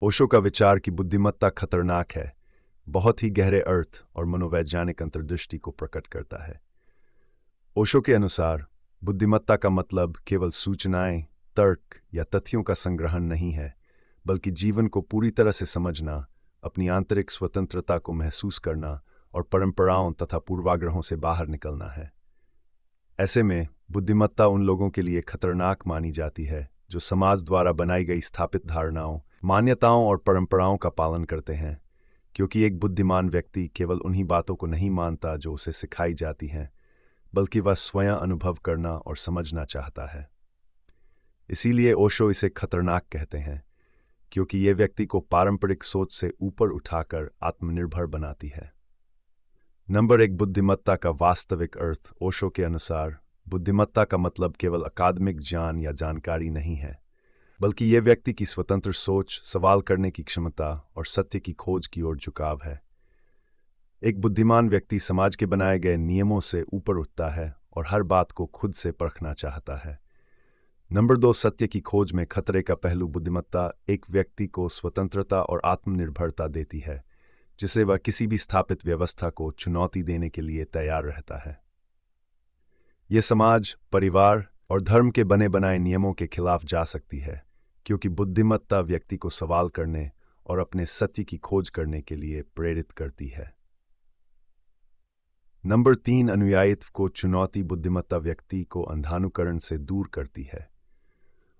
ओशो का विचार कि बुद्धिमत्ता खतरनाक है बहुत ही गहरे अर्थ और मनोवैज्ञानिक अंतर्दृष्टि को प्रकट करता है। ओशो के अनुसार बुद्धिमत्ता का मतलब केवल सूचनाएं, तर्क या तथ्यों का संग्रहण नहीं है, बल्कि जीवन को पूरी तरह से समझना, अपनी आंतरिक स्वतंत्रता को महसूस करना और परंपराओं तथा पूर्वाग्रहों से बाहर निकलना है। ऐसे में बुद्धिमत्ता उन लोगों के लिए खतरनाक मानी जाती है जो समाज द्वारा बनाई गई स्थापित धारणाओं, मान्यताओं और परंपराओं का पालन करते हैं, क्योंकि एक बुद्धिमान व्यक्ति केवल उन्हीं बातों को नहीं मानता जो उसे सिखाई जाती हैं, बल्कि वह स्वयं अनुभव करना और समझना चाहता है। इसीलिए ओशो इसे खतरनाक कहते हैं, क्योंकि ये व्यक्ति को पारंपरिक सोच से ऊपर उठाकर आत्मनिर्भर बनाती है। नंबर 1, बुद्धिमत्ता का वास्तविक अर्थ। ओशो के अनुसार बुद्धिमत्ता का मतलब केवल अकादमिक ज्ञान या जानकारी नहीं है, बल्कि यह व्यक्ति की स्वतंत्र सोच, सवाल करने की क्षमता और सत्य की खोज की ओर झुकाव है। एक बुद्धिमान व्यक्ति समाज के बनाए गए नियमों से ऊपर उठता है और हर बात को खुद से परखना चाहता है। नंबर 2, सत्य की खोज में खतरे का पहलू। बुद्धिमत्ता एक व्यक्ति को स्वतंत्रता और आत्मनिर्भरता देती है, जिसे वह किसी भी स्थापित व्यवस्था को चुनौती देने के लिए तैयार रहता है। यह समाज, परिवार और धर्म के बने बनाए नियमों के खिलाफ जा सकती है, क्योंकि बुद्धिमत्ता व्यक्ति को सवाल करने और अपने सत्य की खोज करने के लिए प्रेरित करती है। नंबर 3, अनुयायित्व को चुनौती। बुद्धिमत्ता व्यक्ति को अंधानुकरण से दूर करती है।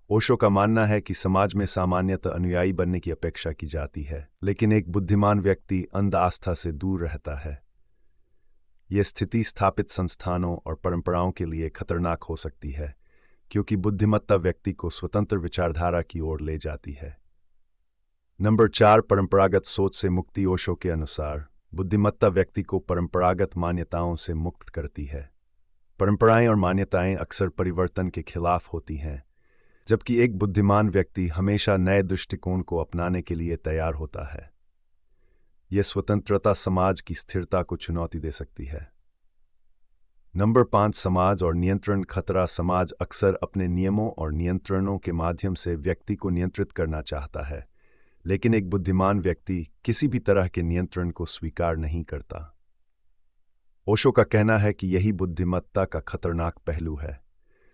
ओशो का मानना है कि समाज में सामान्यतः अनुयायी बनने की अपेक्षा की जाती है, लेकिन एक बुद्धिमान व्यक्ति अंध आस्था से दूर रहता है। यह स्थिति स्थापित संस्थानों और परंपराओं के लिए खतरनाक हो सकती है, क्योंकि बुद्धिमत्ता व्यक्ति को स्वतंत्र विचारधारा की ओर ले जाती है। नंबर 4, परंपरागत सोच से मुक्ति। ओशो के अनुसार बुद्धिमत्ता व्यक्ति को परंपरागत मान्यताओं से मुक्त करती है। परंपराएं और मान्यताएं अक्सर परिवर्तन के खिलाफ होती हैं, जबकि एक बुद्धिमान व्यक्ति हमेशा नए दृष्टिकोण को अपनाने के लिए तैयार होता है। यह स्वतंत्रता समाज की स्थिरता को चुनौती दे सकती है। नंबर 5, समाज और नियंत्रण खतरा। समाज अक्सर अपने नियमों और नियंत्रणों के माध्यम से व्यक्ति को नियंत्रित करना चाहता है, लेकिन एक बुद्धिमान व्यक्ति किसी भी तरह के नियंत्रण को स्वीकार नहीं करता। ओशो का कहना है कि यही बुद्धिमत्ता का खतरनाक पहलू है,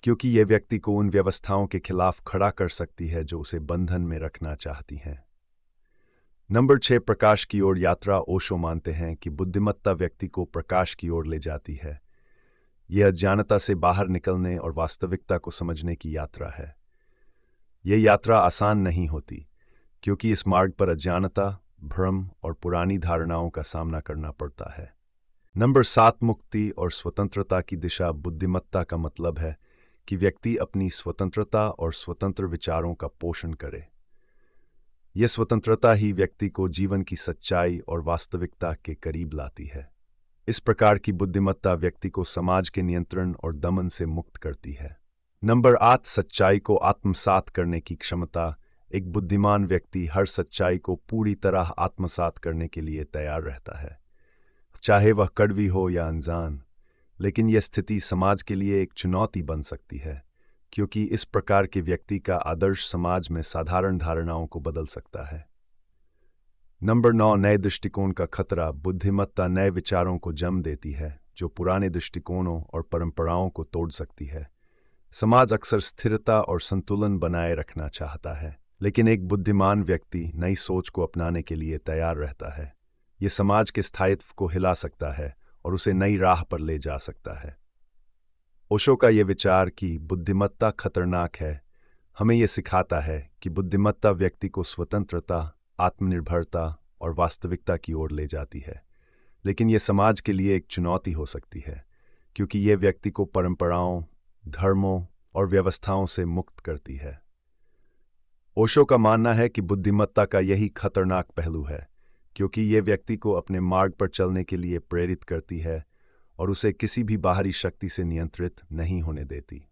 क्योंकि यह व्यक्ति को उन व्यवस्थाओं के खिलाफ खड़ा कर सकती है जो उसे बंधन में रखना चाहती हैं। नंबर 6, प्रकाश की ओर यात्रा। ओशो मानते हैं कि बुद्धिमत्ता व्यक्ति को प्रकाश की ओर ले जाती है। यह अज्ञानता से बाहर निकलने और वास्तविकता को समझने की यात्रा है। यह यात्रा आसान नहीं होती, क्योंकि इस मार्ग पर अज्ञानता, भ्रम और पुरानी धारणाओं का सामना करना पड़ता है। नंबर 7, मुक्ति और स्वतंत्रता की दिशा। बुद्धिमत्ता का मतलब है कि व्यक्ति अपनी स्वतंत्रता और स्वतंत्र विचारों का पोषण करे। यह स्वतंत्रता ही व्यक्ति को जीवन की सच्चाई और वास्तविकता के करीब लाती है। इस प्रकार की बुद्धिमत्ता व्यक्ति को समाज के नियंत्रण और दमन से मुक्त करती है। नंबर 8, सच्चाई को आत्मसात करने की क्षमता। एक बुद्धिमान व्यक्ति हर सच्चाई को पूरी तरह आत्मसात करने के लिए तैयार रहता है, चाहे वह कड़वी हो या अनजान। लेकिन यह स्थिति समाज के लिए एक चुनौती बन सकती है, क्योंकि इस प्रकार के व्यक्ति का आदर्श समाज में साधारण धारणाओं को बदल सकता है। नंबर 9, नए दृष्टिकोण का खतरा। बुद्धिमत्ता नए विचारों को जन्म देती है, जो पुराने दृष्टिकोणों और परंपराओं को तोड़ सकती है। समाज अक्सर स्थिरता और संतुलन बनाए रखना चाहता है, लेकिन एक बुद्धिमान व्यक्ति नई सोच को अपनाने के लिए तैयार रहता है। यह समाज के स्थायित्व को हिला सकता है और उसे नई राह पर ले जा सकता है। ओशो का यह विचार कि बुद्धिमत्ता खतरनाक है, हमें यह सिखाता है कि बुद्धिमत्ता व्यक्ति को स्वतंत्रता, आत्मनिर्भरता और वास्तविकता की ओर ले जाती है, लेकिन यह समाज के लिए एक चुनौती हो सकती है, क्योंकि यह व्यक्ति को परंपराओं, धर्मों और व्यवस्थाओं से मुक्त करती है। ओशो का मानना है कि बुद्धिमत्ता का यही खतरनाक पहलू है, क्योंकि यह व्यक्ति को अपने मार्ग पर चलने के लिए प्रेरित करती है और उसे किसी भी बाहरी शक्ति से नियंत्रित नहीं होने देती।